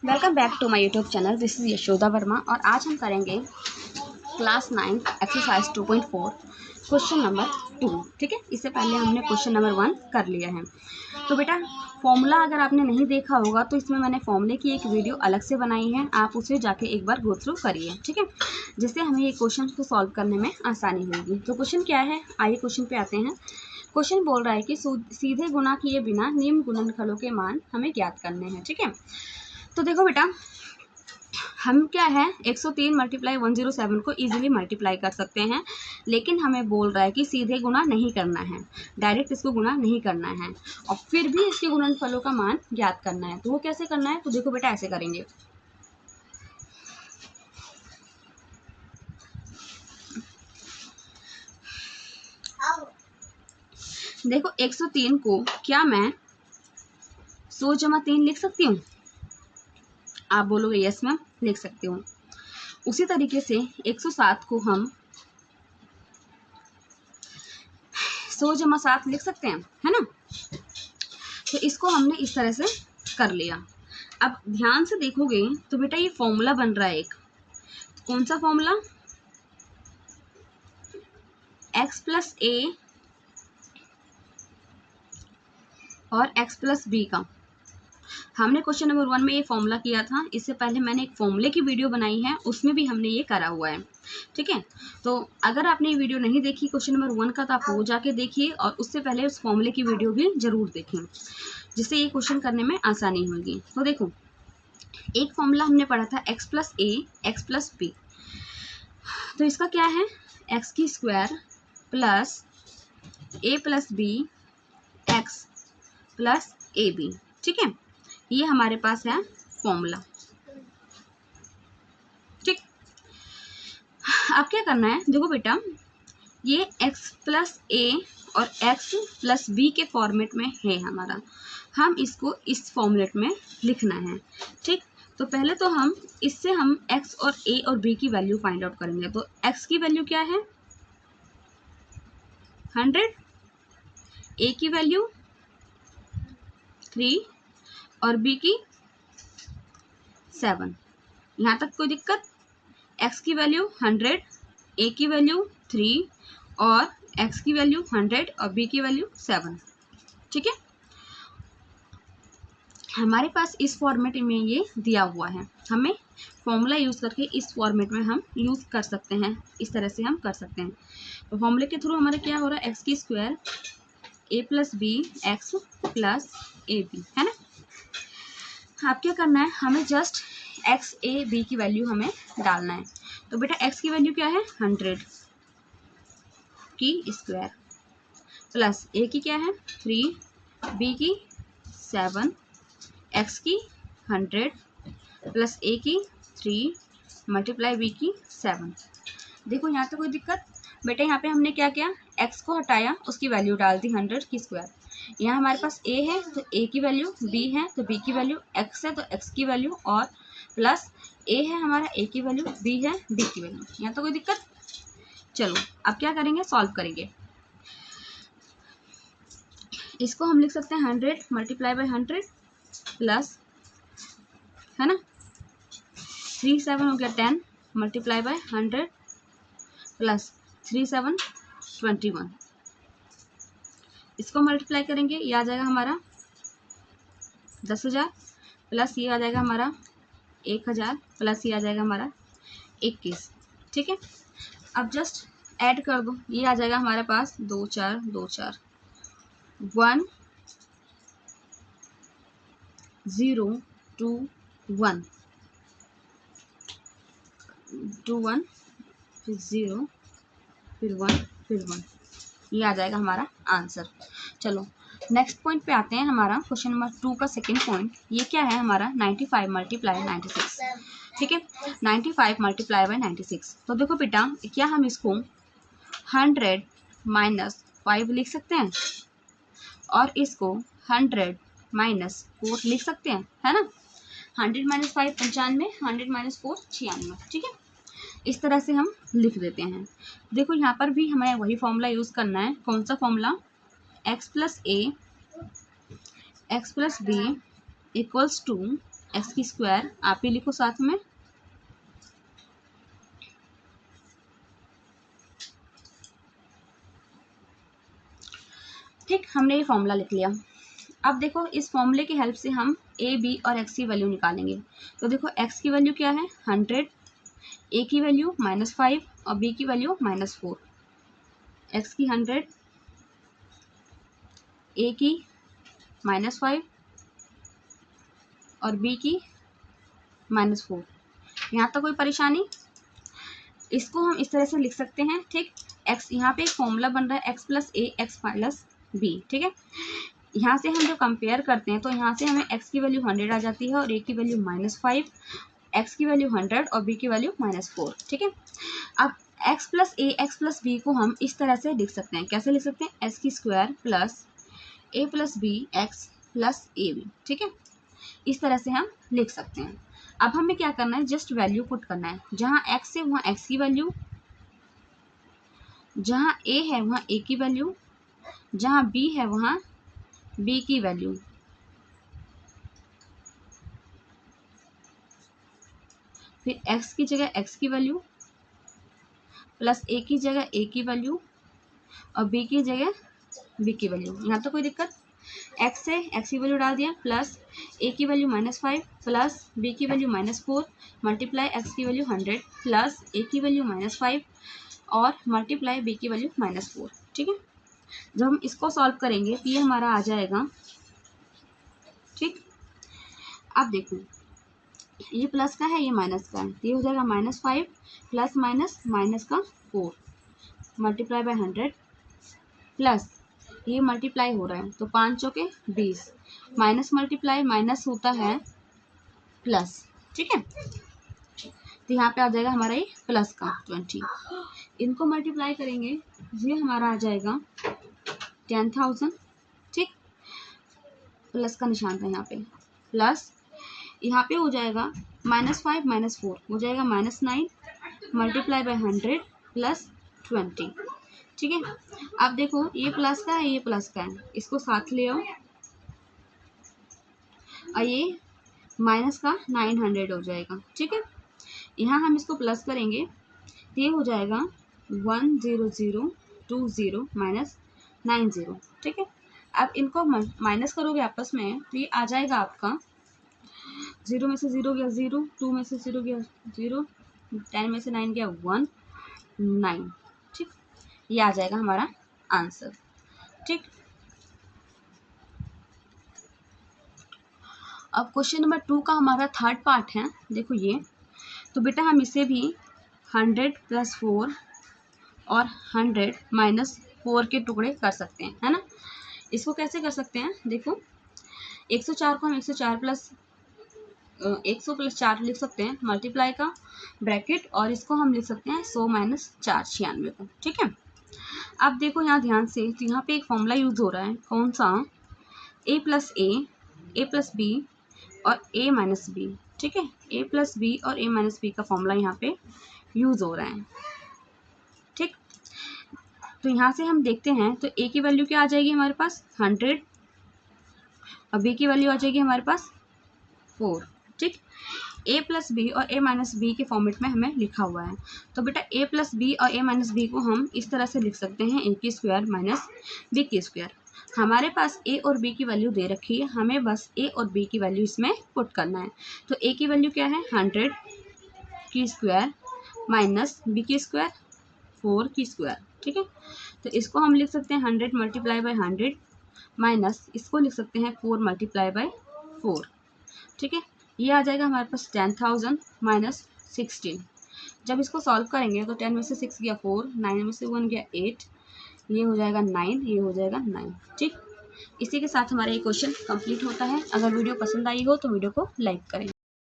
Welcome back to my YouTube channel. This is Yashoda Verma और आज हम करेंगे क्लास 9 एक्सरसाइज 2.4 क्वेश्चन नंबर 2। ठीक है, इससे पहले हमने क्वेश्चन नंबर 1 कर लिया है। तो बेटा फॉर्मूला अगर आपने नहीं देखा होगा तो इसमें मैंने फॉर्मूले की एक वीडियो अलग से बनाई है, आप उसे जाके एक बार गो थ्रू करिए। ठीक है, जिससे हमें ये क्वेश्चन को सॉल्व करने में आसानी होगी। तो क्वेश्चन क्या है, आइए क्वेश्चन पे आते हैं। क्वेश्चन बोल रहा है कि सीधे गुणा किए बिना निम्न गुणनफलों के मान हमें ज्ञात करने हैं। ठीक है, तो देखो बेटा हम क्या है 103 मल्टीप्लाई 107 को इजीली मल्टीप्लाई कर सकते हैं, लेकिन हमें बोल रहा है कि सीधे गुणा नहीं करना है, डायरेक्ट इसको गुणा नहीं करना है और फिर भी इसके गुणनफलों का मान ज्ञात करना है। तो वो कैसे करना है, तो देखो बेटा ऐसे करेंगे। देखो 103 को क्या मैं 100 जमा 3 लिख सकती हूँ? आप बोलोगे यस मैम लिख सकती हूँ। उसी तरीके से 107 को हम 100 जमा 7 लिख सकते हैं, है ना। तो इसको हमने इस तरह से कर लिया। अब ध्यान से देखोगे तो बेटा ये फॉर्मूला बन रहा है एक, कौन सा फॉर्मूला, x प्लस ए और x प्लस बी का। हमने क्वेश्चन नंबर 1 में ये फॉर्मूला किया था, इससे पहले मैंने एक फॉर्मूले की वीडियो बनाई है, उसमें भी हमने ये करा हुआ है। ठीक है, तो अगर आपने ये वीडियो नहीं देखी क्वेश्चन नंबर 1 का तो आप वो जाके देखिए और उससे पहले उस फॉर्मूले की वीडियो भी जरूर देखें, जिससे ये क्वेश्चन करने में आसानी होगी। तो देखो एक फॉर्मूला हमने पढ़ा था x plus a x plus b, तो इसका क्या है एक्स की square plus a plus b x plus a b. ठीक है, ये हमारे पास है फॉर्मूला। ठीक, अब क्या करना है, देखो बेटा ये x प्लस ए और x प्लस बी के फॉर्मेट में है हमारा, हम इसको इस फॉर्मेट में लिखना है। ठीक, तो पहले तो हम इससे हम x और a और b की वैल्यू फाइंड आउट करेंगे। तो x की वैल्यू क्या है 100, a की वैल्यू 3 और b की 7। यहाँ तक कोई दिक्कत? x की वैल्यू 100, a की वैल्यू 3 और x की वैल्यू 100 और b की वैल्यू 7। ठीक है, हमारे पास इस फॉर्मेट में ये दिया हुआ है, हमें फॉर्मूला यूज़ करके इस फॉर्मेट में हम यूज़ कर सकते हैं, इस तरह से हम कर सकते हैं। तो फॉर्मूले के थ्रू हमारा क्या हो रहा है, एक्स की square a plus b x plus a b, है ना। अब क्या करना है, हमें जस्ट एक्स ए बी की वैल्यू हमें डालना है। तो बेटा एक्स की वैल्यू क्या है 100 की स्क्वायर प्लस ए की क्या है 3, बी की 7, एक्स की 100 प्लस ए की 3 मल्टीप्लाई बी की 7। देखो यहाँ तो कोई दिक्कत? बेटा यहाँ पे हमने क्या किया, x को हटाया, उसकी वैल्यू डाल दी 100 की स्क्वायर। यहाँ हमारे पास a है तो a की वैल्यू, b है तो b की वैल्यू, x है तो x की वैल्यू और प्लस a है हमारा, a की वैल्यू, b है b की वैल्यू। यहाँ तो कोई दिक्कत? चलो अब क्या करेंगे, सॉल्व करेंगे। इसको हम लिख सकते हैं 100 मल्टीप्लाई बाई 100 प्लस, है ना, 3 7 हो गया 10 मल्टीप्लाई बाय 100 प्लस 3 7 21। इसको मल्टीप्लाई करेंगे, ये आ जाएगा हमारा 10,000 प्लस ये आ जाएगा हमारा 1,000 प्लस ये आ जाएगा हमारा 21। ठीक है, अब जस्ट ऐड कर दो, ये आ जाएगा हमारे पास 2 4 2 4 1 0 2 1 2 1 फिर 0 फिर 1 फिर 1, ये आ जाएगा हमारा आंसर। चलो नेक्स्ट पॉइंट पे आते हैं, हमारा क्वेश्चन नंबर 2 का सेकंड पॉइंट। ये क्या है हमारा 95 मल्टीप्लाई 96। ठीक है, 95 मल्टीप्लाई बाय 96। तो देखो बेटा क्या हम इसको 100 माइनस 5 लिख सकते हैं और इसको 100 माइनस 4 लिख सकते हैं, है ना। 100 माइनस 5 95, 100 माइनस 4 96। ठीक है, इस तरह से हम लिख देते हैं। देखो यहाँ पर भी हमें वही फॉर्मूला यूज़ करना है, कौन सा formula, x plus a x plus b equals to x की स्क्वायर आप ही लिखो साथ में, ठीक, हमने ये फॉर्मूला लिख लिया। अब देखो इस फॉर्मूले की हेल्प से हम ए बी और एक्स की वैल्यू निकालेंगे। तो देखो एक्स की वैल्यू क्या है 100, ए की वैल्यू -5 और बी की वैल्यू -4। एक्स की 100, ए की -5 और बी की -4। यहाँ तक कोई परेशानी? इसको हम इस तरह से लिख सकते हैं, ठीक। एक्स यहाँ पे एक फॉर्मूला बन रहा है x plus a x plus B, ठीक है। यहाँ से हम जो कंपेयर करते हैं तो यहाँ से हमें x की वैल्यू 100 आ जाती है और a की वैल्यू -5, x की वैल्यू 100 और b की वैल्यू -4, ठीक है। अब x plus a x plus B को हम इस तरह से लिख सकते हैं, कैसे लिख सकते हैं, x की square plus a plus b x plus a b, ठीक है। इस तरह से हम लिख सकते हैं। अब हमें क्या करना है, जस्ट वैल्यू पुट करना है। जहाँ x है वहाँ x की वैल्यू, जहाँ a है वहाँ a की वैल्यू, जहाँ b है वहाँ b की वैल्यू। फिर x की जगह x की वैल्यू प्लस a की जगह a की वैल्यू और b की जगह b की वैल्यू। यहाँ तो कोई दिक्कत, x से x की वैल्यू डाल दिया प्लस a की वैल्यू -5 प्लस b की वैल्यू -4 मल्टीप्लाई x की वैल्यू 100 प्लस a की वैल्यू -5 और मल्टीप्लाई b की वैल्यू -4, ठीक है। जब हम इसको सॉल्व करेंगे तो ये हमारा आ जाएगा, ठीक। अब देखो ये प्लस का है ये माइनस का है, तो ये हो जाएगा -5 प्लस माइनस माइनस का 4 मल्टीप्लाई बाय 100 प्लस ये मल्टीप्लाई हो रहा है तो 5 चौके 20 माइनस मल्टीप्लाई माइनस होता है प्लस, ठीक है। तो यहाँ पे आ जाएगा हमारा ये प्लस का 20, इनको मल्टीप्लाई करेंगे ये हमारा आ जाएगा 10,000, ठीक। प्लस का निशान था यहाँ पे, प्लस यहाँ पे हो जाएगा -5 -4 हो जाएगा -9 मल्टीप्लाई बाय 100 प्लस 20, ठीक है। अब देखो ये प्लस का है ये प्लस का है, इसको साथ ले आओ और ये माइनस का 900 हो जाएगा, ठीक है। यहाँ हम इसको प्लस करेंगे तो ये हो जाएगा 10020 -90, ठीक है। अब इनको माइनस करोगे आपस में तो ये आ जाएगा आपका 0 में से 0 गया 0, 2 में से 0 गया 0, 10 में से 9 गया 1, 9, ठीक। ये आ जाएगा हमारा आंसर, ठीक। अब क्वेश्चन नंबर 2 का हमारा थर्ड पार्ट है, देखो ये। तो बेटा हम इसे भी 100 + 4 और 100 - 4 के टुकड़े कर सकते हैं, है ना। इसको कैसे कर सकते हैं, देखो 104 को हम 104 + 100 + 4 लिख सकते हैं मल्टीप्लाई का ब्रैकेट, और इसको हम लिख सकते हैं 100 - 4 96 को, ठीक है। अब देखो यहाँ ध्यान से, तो यहाँ पे एक फॉर्मूला यूज हो रहा है, कौन सा, a + a + b और a - b, ठीक है। a + b और a - b का फॉर्मूला यहाँ पे यूज हो रहा है, ठीक। तो यहाँ से हम देखते हैं तो a की वैल्यू क्या आ जाएगी हमारे पास 100 और b की वैल्यू आ जाएगी हमारे पास 4, ठीक। a + b और a - b के फॉर्मेट में हमें लिखा हुआ है। तो बेटा a + b और a - b को हम इस तरह से लिख सकते हैं a की स्क्वायर - b की स्क्वायर। हमारे पास a और b की वैल्यू दे रखी है, हमें बस a और b की वैल्यू इसमें पुट करना है। तो a की वैल्यू क्या है 100 की स्क्वायर माइनस b की स्क्वायर 4 की स्क्वायर, ठीक है। तो इसको हम लिख सकते हैं 100 × 100 माइनस इसको लिख सकते हैं 4 × 4, ठीक है। ये आ जाएगा हमारे पास 10,000 - 16। जब इसको सॉल्व करेंगे तो 10 में से 6 गया 4, 9 में से 1 गया 8, ये हो जाएगा 9, ये हो जाएगा 9, ठीक। इसी के साथ हमारा ये क्वेश्चन कंप्लीट होता है। अगर वीडियो पसंद आई हो तो वीडियो को लाइक करें।